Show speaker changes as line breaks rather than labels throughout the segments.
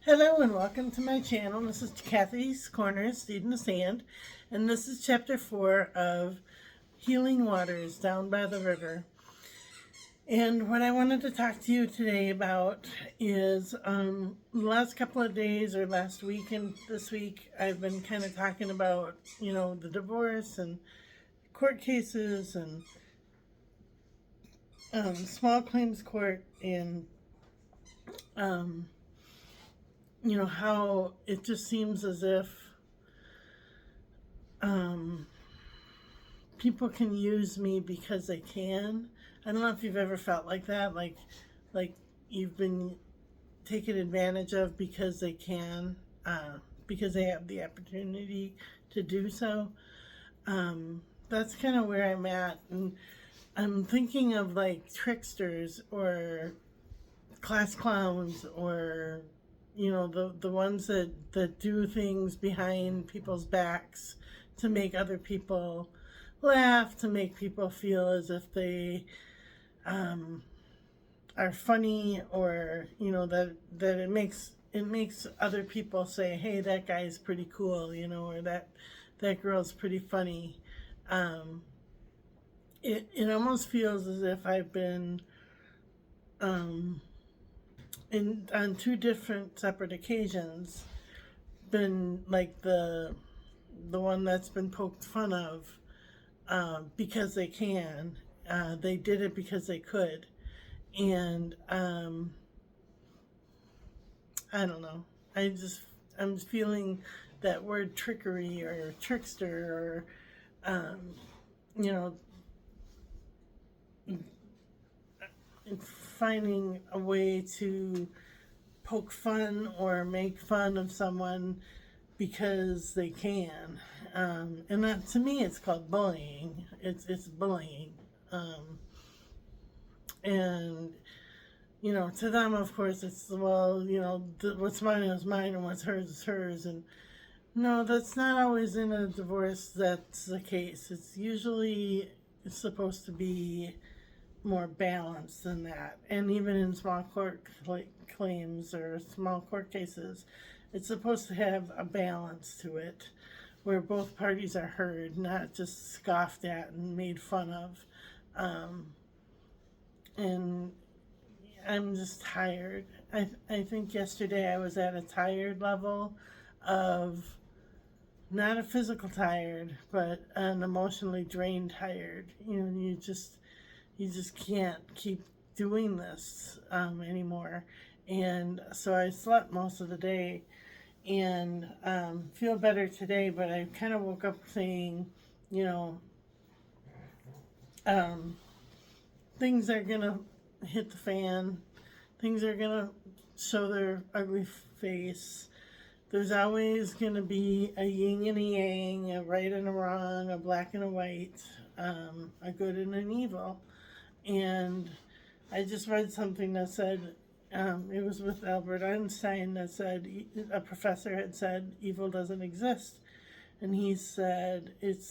Hello and welcome to my channel. This is Kathy's Corner, Seed in the Sand, and this is chapter 4 of Healing Waters Down by the River. And what I wanted to talk to you today about is the last couple of days or last week and this week I've been kind of talking about, the divorce and court cases and small claims court and how it just seems as if people can use me because they can. I don't know if you've ever felt like that, like you've been taken advantage of because they can, because they have the opportunity to do so. That's kind of where I'm at, and I'm thinking of like tricksters or class clowns or the ones that do things behind people's backs to make other people laugh, to make people feel as if they are funny, or that it makes other people say, hey, that guy's pretty cool, or that girl's pretty funny. It almost feels as if I've been on two different separate occasions been like the one that's been poked fun of, because they can. They did it because they could, and I don't know. I'm feeling that word trickery or trickster or you know finding a way to poke fun or make fun of someone because they can. And that, to me, it's called bullying. It's bullying. And to them, of course, it's, well, what's mine is mine and what's hers is hers. And no, that's not always in a divorce. That's the case. It's usually supposed to be more balanced than that. And even in small court claims or small court cases, it's supposed to have a balance to it where both parties are heard, not just scoffed at and made fun of. And I'm just tired. I think yesterday I was at a tired level of not a physical tired, but an emotionally drained tired. You just can't keep doing this anymore. And so I slept most of the day and feel better today, but I kind of woke up saying, um, things are going to hit the fan. Things are going to show their ugly face. There's always going to be a yin and a yang, a right and a wrong, a black and a white, a good and an evil. And I just read something that said, it was with Albert Einstein, that said, a professor had said, evil doesn't exist. And he said, it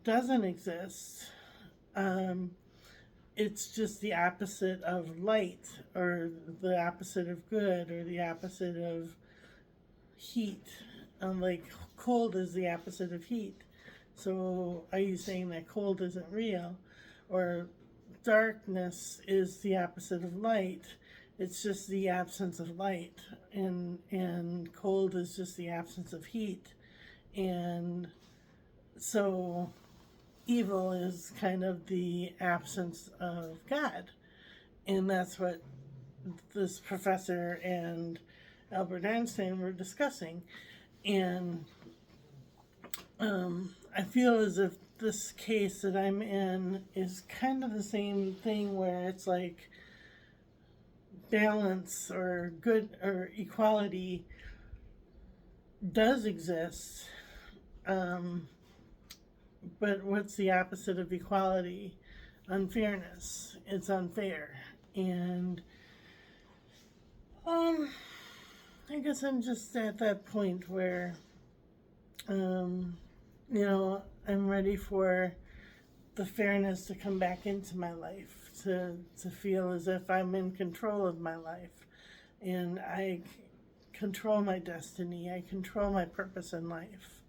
doesn't exist. It's just the opposite of light, or the opposite of good, or the opposite of heat. Like cold is the opposite of heat. So are you saying that cold isn't real? Or darkness is the opposite of light? It's just the absence of light. And cold is just the absence of heat. And so evil is kind of the absence of God. And that's what this professor and Albert Einstein were discussing. And I feel as if this case that I'm in is kind of the same thing, where it's like balance or good or equality does exist. But what's the opposite of equality? Unfairness. It's unfair. And I guess I'm just at that point where I'm ready for the fairness to come back into my life, to feel as if I'm in control of my life, and I control my destiny. I control my purpose in life.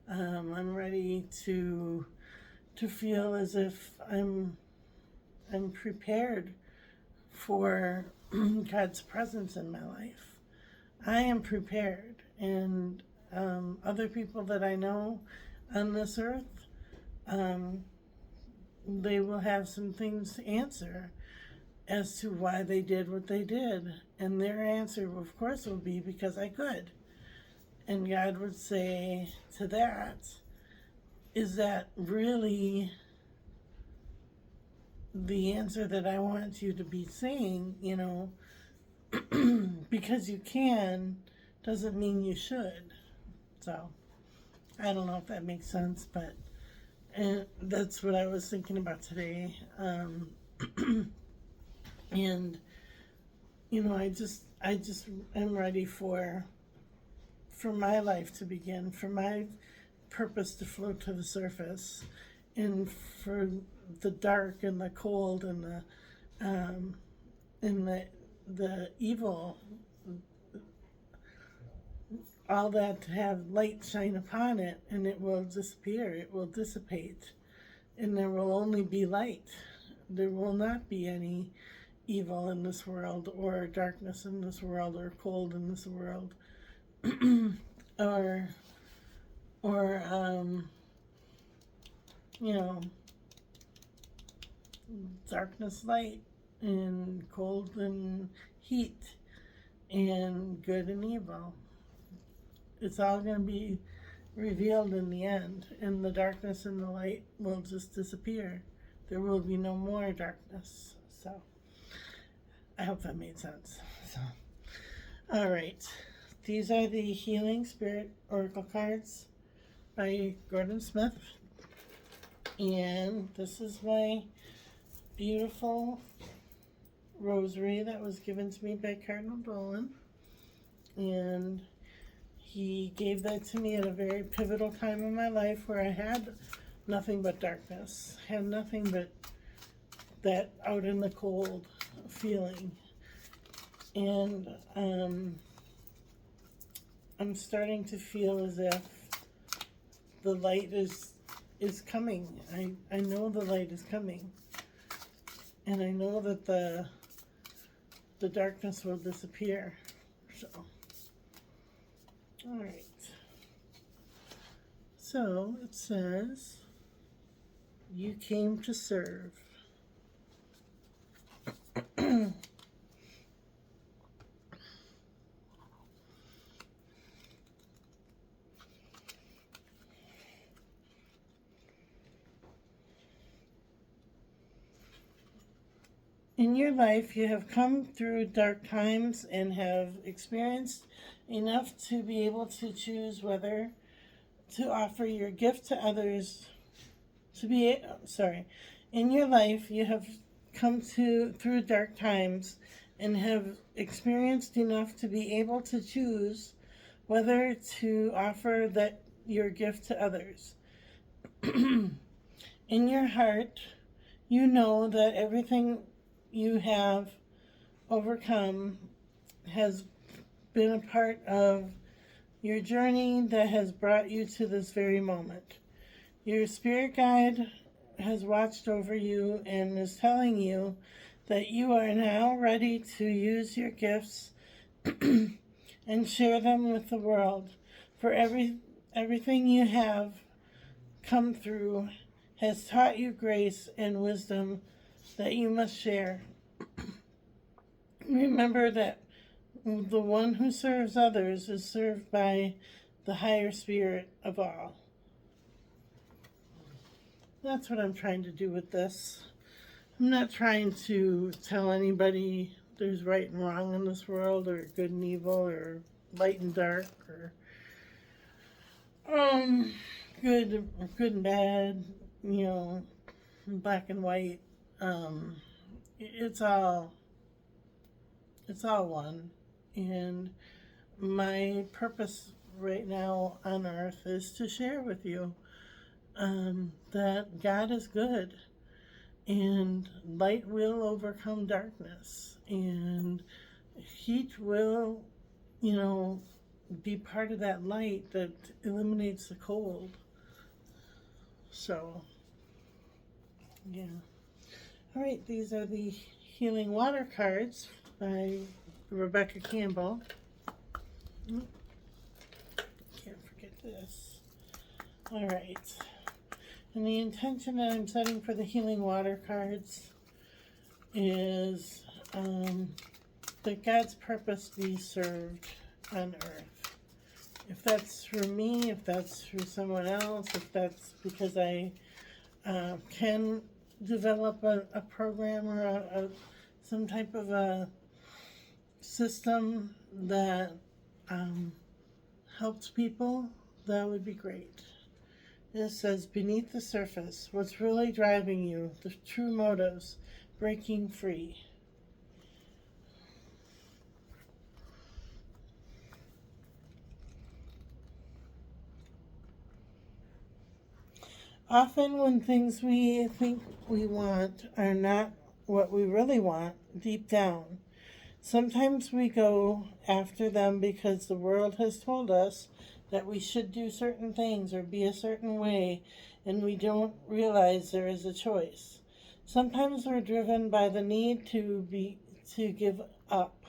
I'm ready to feel as if I'm prepared for God's presence in my life. I am prepared, and other people that I know on this earth, they will have some things to answer as to why they did what they did. And their answer, of course, will be because I could. And God would say to that, is that really the answer that I want you to be saying? You know, because you can doesn't mean you should. So, I don't know if that makes sense, but that's what I was thinking about today. And you know, I just am ready for my life to begin, for my purpose to float to the surface, and for the dark and the cold and the evil, all that, to have light shine upon it, and it will disappear, it will dissipate, and there will only be light. There will not be any evil in this world, or darkness in this world, or cold in this world, or you know, darkness, light, and cold and heat, and good and evil. It's all going to be revealed in the end, and the darkness and the light will just disappear. There will be no more darkness. So, I hope that made sense. So, all right. These are the Healing Spirit Oracle cards by Gordon Smith. And this is my beautiful rosary that was given to me by Cardinal Dolan. And he gave that to me at a very pivotal time in my life where I had nothing but darkness, had nothing but that out in the cold feeling. And I'm starting to feel as if the light is coming. I know the light is coming. And I know that the darkness will disappear. So, all right. So it says, you came to serve. In your life, you have come through dark times and have experienced enough to be able to choose whether to offer your gift to others. In your life, you have come through dark times and have experienced enough to be able to choose whether to offer that your gift to others. In your heart, you know that everything you have overcome has been a part of your journey that has brought you to this very moment. Your spirit guide has watched over you and is telling you that you are now ready to use your gifts and share them with the world. For everything you have come through has taught you grace and wisdom that you must share. Remember that the one who serves others is served by the higher spirit of all. That's what I'm trying to do with this. I'm not trying to tell anybody there's right and wrong in this world, or good and evil, or light and dark, or good and bad, you know, black and white. It's all one. And my purpose right now on earth is to share with you that God is good, and light will overcome darkness, and heat will, you know, be part of that light that eliminates the cold. So, yeah. All right, these are the Healing Water cards by Rebecca Campbell. Can't forget this. All right. And the intention that I'm setting for the Healing Water cards is that God's purpose be served on earth. If that's through me, if that's through someone else, if that's because I can develop a program or some type of a system that helps people, that would be great. It says, beneath the surface, what's really driving you, the true motives, breaking free. Often when things we think we want are not what we really want deep down, sometimes we go after them because the world has told us that we should do certain things or be a certain way, and we don't realize there is a choice. Sometimes we're driven by the need to give up,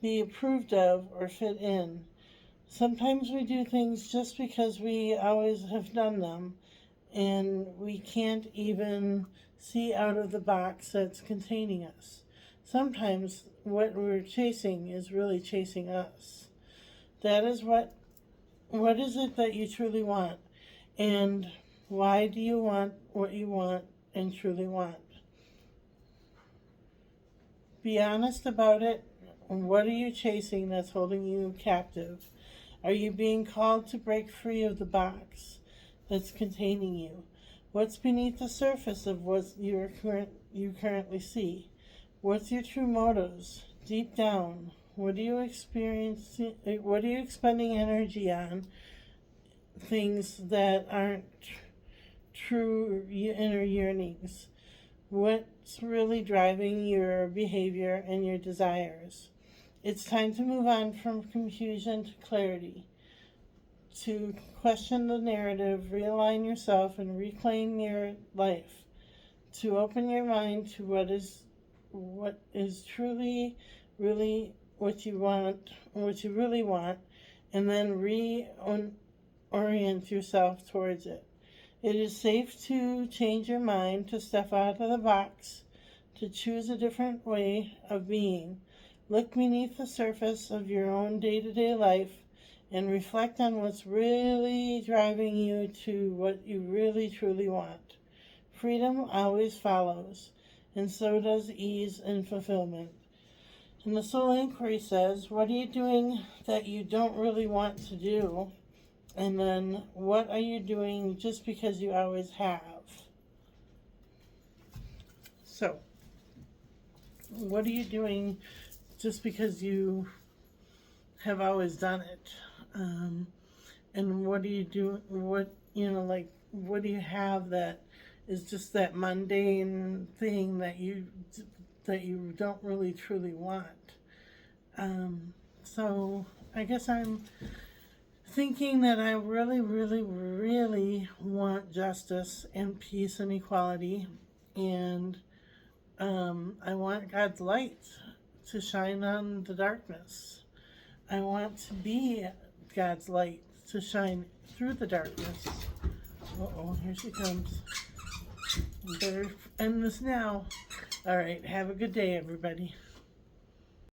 be approved of, or fit in. Sometimes we do things just because we always have done them, and we can't even see out of the box that's containing us. Sometimes what we're chasing is really chasing us. That is what is it that you truly want? And why do you want what you want and truly want? Be honest about it. What are you chasing that's holding you captive? Are you being called to break free of the box that's containing you? What's beneath the surface of what you currently see? What's your true motives deep down? What are you experiencing? What are you expending energy on? Things that aren't true inner yearnings. What's really driving your behavior and your desires? It's time to move on from confusion to clarity, to question the narrative, realign yourself, and reclaim your life, to open your mind to what is truly, really what you want, what you really want, and then reorient yourself towards it. It is safe to change your mind, to step out of the box, to choose a different way of being. Look beneath the surface of your own day-to-day life and reflect on what's really driving you to what you really truly want. Freedom always follows, and so does ease and fulfillment. And the soul inquiry says, what are you doing that you don't really want to do? And then, what are you doing just because you always have? So, what are you doing just because you have always done it? And what do you do? What do you have that is just that mundane thing that you don't really truly want? So I guess I'm thinking that I really, really, really want justice and peace and equality, and I want God's light to shine on the darkness. I want to be God's light to shine through the darkness. Uh-oh, here she comes. Better end this now. All right, have a good day, everybody.